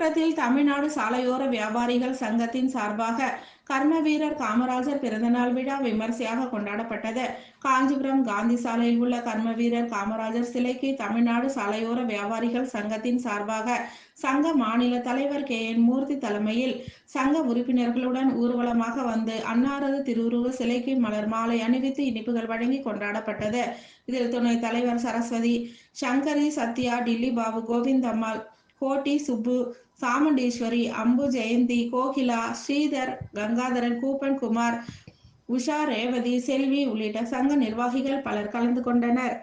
காஞ்சிபுரத்தில் தமிழ்நாடு சாலையோர வியாபாரிகள் சங்கத்தின் சார்பாக கர்மவீரர் காமராஜர் பிறந்தநாள் விழா விமர்சையாக கொண்டாடப்பட்டது. காஞ்சிபுரம் காந்தி சாலையில் உள்ள கர்மவீரர் காமராஜர் சிலைக்கு தமிழ்நாடு சாலையோர வியாபாரிகள் சங்கத்தின் சார்பாக சங்க மாநில தலைவர் KN மூர்த்தி தலைமையில் சங்க உறுப்பினர்களுடன் ஊர்வலமாக வந்து அன்னாரது திருவுருவ சிலைக்கு மலர் மாலை அணிவித்து இனிப்புகள் வழங்கி கொண்டாடப்பட்டது. இதில் துணைத் தலைவர் சரஸ்வதி, சங்கரி, சத்யா, டில்லி பாபு, கோவிந்தம்மாள், கோட்டி சுப்பு, சாமுண்டீஸ்வரி, அம்பு, ஜெயந்தி, கோகிலா, ஸ்ரீதர், கங்காதரன், கூப்பன் குமார், உஷா, ரேவதி, செல்வி உள்ளிட்ட சங்க நிர்வாகிகள் பலர் கலந்து கொண்டனர்.